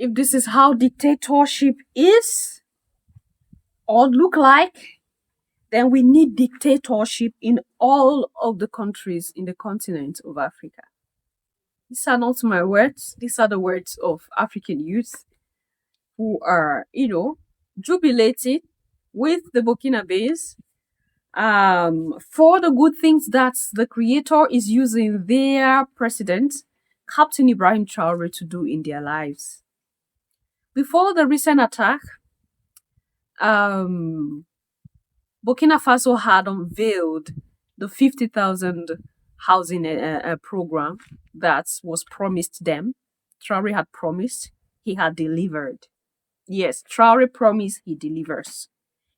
if this is how dictatorship is or look like, then we need dictatorship in all of the countries in the continent of Africa. These are not my words. These are the words of African youth who are, jubilating with the Burkinabés for the good things that the creator is using their president, Captain Ibrahim Traore, to do in their lives. Before the recent attack, Burkina Faso had unveiled the 50,000 housing program that was promised them. Traore had promised, he had delivered. Yes, Traore promised, he delivers.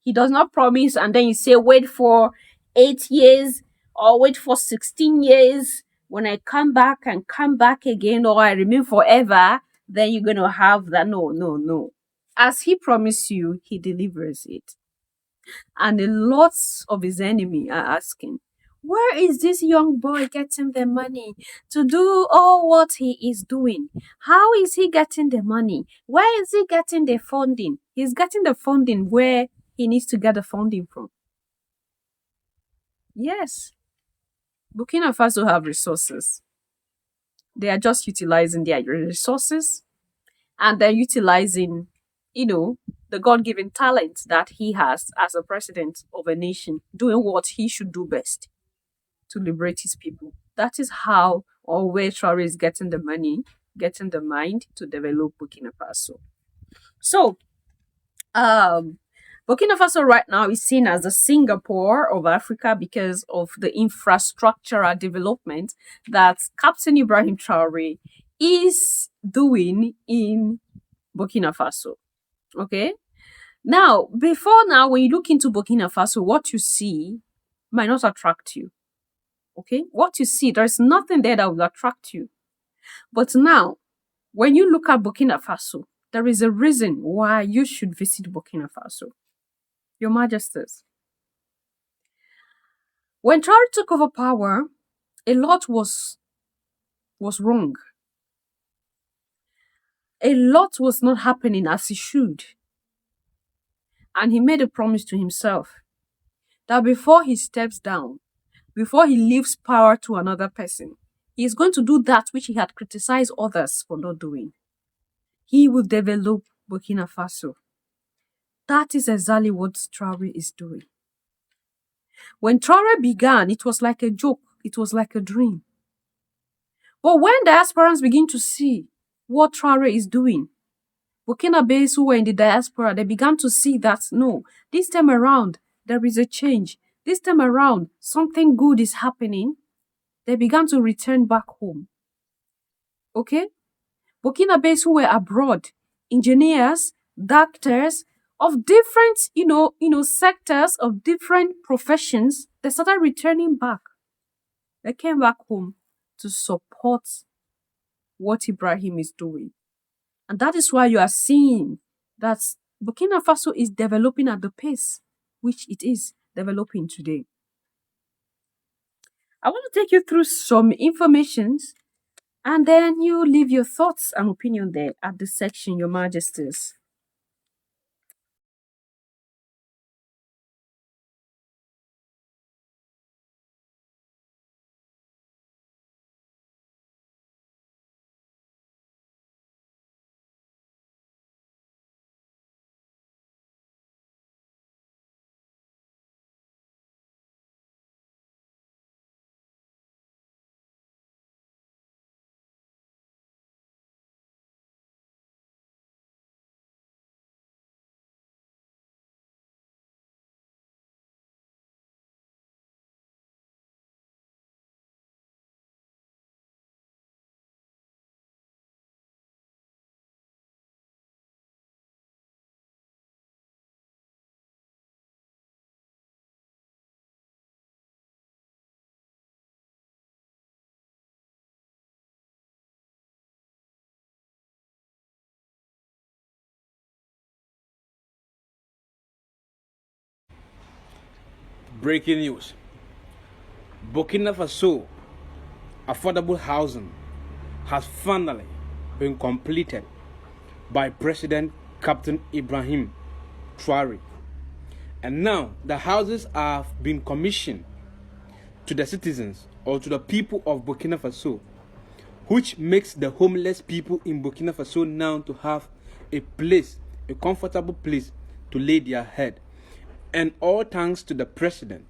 He does not promise and then you say, wait for 8 years or wait for 16 years. When I come back and come back again, or I remain forever, then you're going to have that. No. As he promised you, he delivers it. And a lot of his enemy are asking, where is this young boy getting the money to do all what he is doing? How is he getting the money? Where is he getting the funding? He's getting the funding where he needs to get the funding from. Yes. Burkina Faso have resources. They are just utilizing their resources and they're utilizing, the God-given talent that he has as a president of a nation, doing what he should do best to liberate his people. That is how or where Traore is getting the money, getting the mind to develop Burkina Faso. So, Burkina Faso right now is seen as the Singapore of Africa because of the infrastructural development that Captain Ibrahim Traore is doing in Burkina Faso. Okay? Now, when you look into Burkina Faso, what you see might not attract you. Okay? What you see, there's nothing there that will attract you. But now, when you look at Burkina Faso, there is a reason why you should visit Burkina Faso. Your Majesties. When Traore took over power, a lot was wrong. A lot was not happening as it should. And he made a promise to himself that before he steps down, before he leaves power to another person, he is going to do that which he had criticized others for not doing. He will develop Burkina Faso. That is exactly what Traore is doing. When Traore began, it was like a joke. It was like a dream. But when diasporans begin to see what Traore is doing, Burkinabés who were in the diaspora, they began to see that, no, this time around, there is a change. This time around, something good is happening. They began to return back home. Okay? Burkinabés who were abroad, engineers, doctors, of different, sectors, of different professions, they started returning back. They came back home to support what Ibrahim is doing. And that is why you are seeing that Burkina Faso is developing at the pace which it is developing today. I want to take you through some informations and then you leave your thoughts and opinion there at the section, Your Majesties. Breaking news. Burkina Faso affordable housing has finally been completed by President Captain Ibrahim Traore. And now the houses have been commissioned to the citizens or to the people of Burkina Faso, which makes the homeless people in Burkina Faso now to have a place, a comfortable place to lay their head. And all thanks to the president,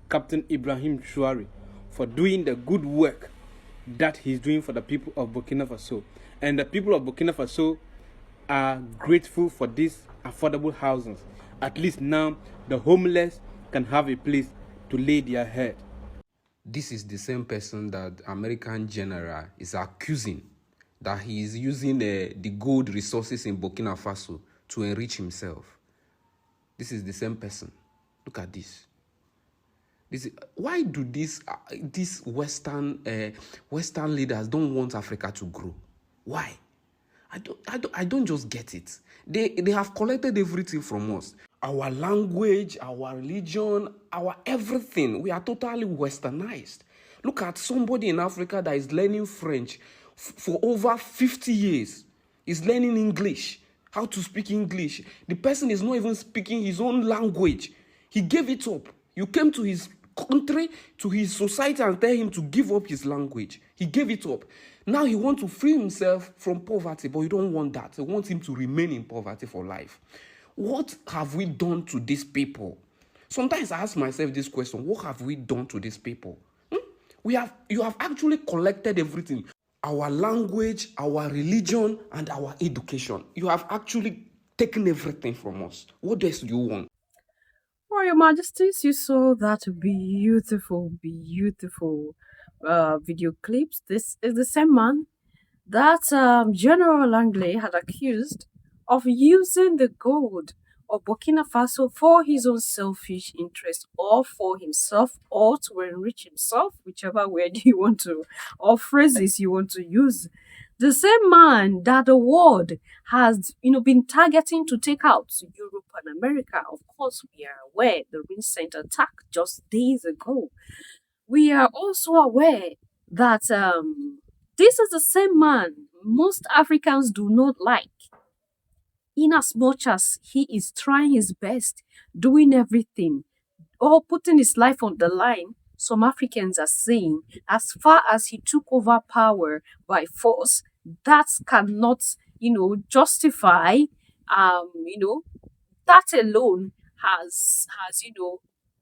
Captain Ibrahim Traore, for doing the good work that he's doing for the people of Burkina Faso. And the people of Burkina Faso are grateful for these affordable housing. At least now the homeless can have a place to lay their head. This is the same person that American general is accusing that he is using the gold resources in Burkina Faso to enrich himself. This is the same person. Look at this. Why do these Western leaders don't want Africa to grow? Why? I don't just get it. They have collected everything from us. Our language, our religion, our everything. We are totally westernized. Look at somebody in Africa that is learning French for over 50 years. He's learning English, how to speak English. The person is not even speaking his own language. He gave it up. You came to his country, to his society, and tell him to give up his language. He gave it up. Now he wants to free himself from poverty, but you don't want that. You want him to remain in poverty for life. What have we done to these people? Sometimes I ask myself this question: what have we done to these people? You have actually collected everything. Our language, our religion, and our education. You have actually taken everything from us. What else do you want? Well, Your Majesties, you saw that beautiful, beautiful video clips. This is the same man that General Langley had accused of using the gold of Burkina Faso for his own selfish interest or for himself or to enrich himself, whichever word you want to, or phrases you want to use. The same man that the world has, been targeting to take out Europe and America. Of course, we are aware the recent attack just days ago. We are also aware that this is the same man most Africans do not like. In as much as he is trying his best, doing everything, or putting his life on the line, some Africans are saying, as far as he took over power by force, that cannot, justify, that alone has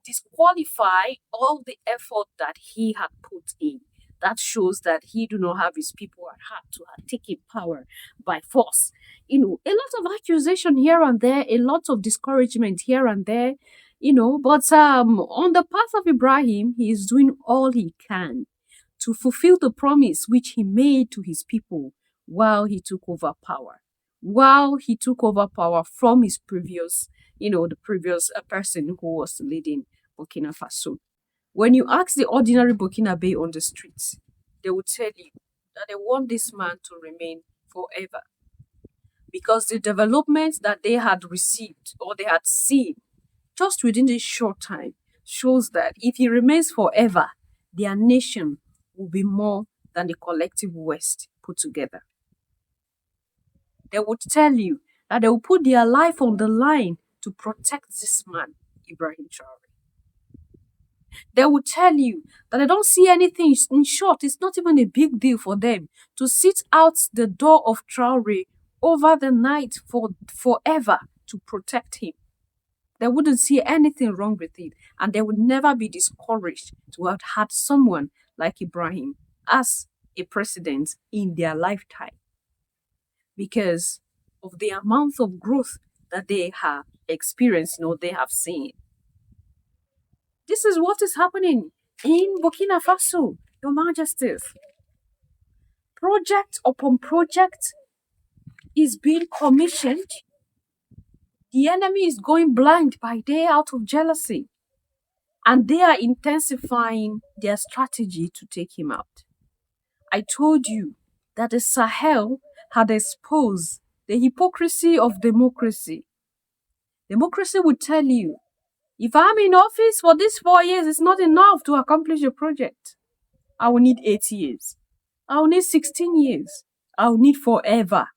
disqualified all the effort that he had put in. That shows that he do not have his people at heart to have taken power by force. A lot of accusation here and there, a lot of discouragement here and there, but on the path of Ibrahim, he is doing all he can to fulfill the promise which he made to his people while he took over power. While he took over power from his previous, the previous person who was leading Burkina Faso. When you ask the ordinary Burkinabe on the streets, they will tell you that they want this man to remain forever. Because the developments that they had received or they had seen just within this short time shows that if he remains forever, their nation will be more than the collective West put together. They would tell you that they will put their life on the line to protect this man, Ibrahim Traore. They will tell you that they don't see anything. In short, it's not even a big deal for them to sit out the door of Traore over the night forever to protect him. They wouldn't see anything wrong with it, and they would never be discouraged to have had someone like Ibrahim as a president in their lifetime because of the amount of growth that they have experienced, they have seen. This is what is happening in Burkina Faso, Your Majesties. Project upon project is being commissioned. The enemy is going blind by day out of jealousy, and they are intensifying their strategy to take him out. I told you that the Sahel had exposed the hypocrisy of democracy. Democracy would tell you, if I'm in office for these 4 years, it's not enough to accomplish a project. I will need 8 years. I will need 16 years. I will need forever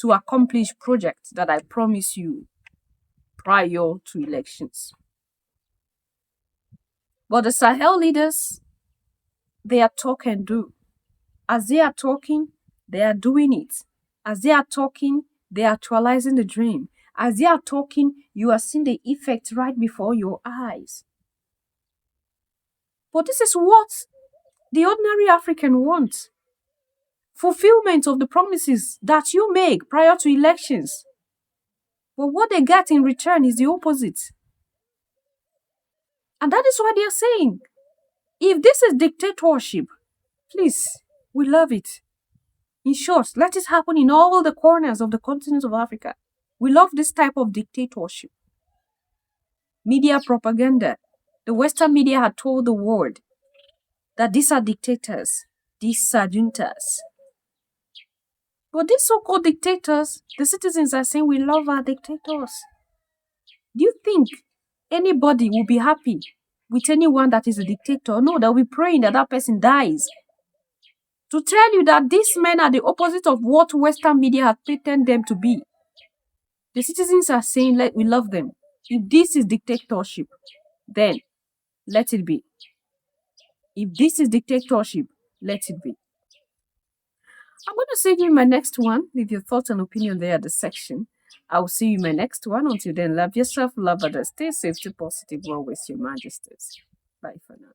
to accomplish projects that I promise you prior to elections. But the Sahel leaders, they are talk and do. As they are talking, they are doing it. As they are talking, they are actualizing the dream. As they are talking, you are seeing the effect right before your eyes. But this is what the ordinary African wants. Fulfillment of the promises that you make prior to elections. But what they get in return is the opposite. And that is why they are saying, if this is dictatorship, please, we love it. In short, let it happen in all the corners of the continent of Africa. We love this type of dictatorship. Media propaganda. The Western media had told the world that these are dictators, these are juntas. But these so-called dictators, the citizens are saying we love our dictators. Do you think anybody will be happy with anyone that is a dictator? No, they'll be praying that that person dies. To tell you that these men are the opposite of what Western media have painted them to be. The citizens are saying, we love them. If this is dictatorship, then let it be. If this is dictatorship, let it be. I'm going to see you in my next one. Leave your thoughts and opinion there at the section. I will see you in my next one. Until then, love yourself, love others, stay safe, stay positive, always your majesties. Bye for now.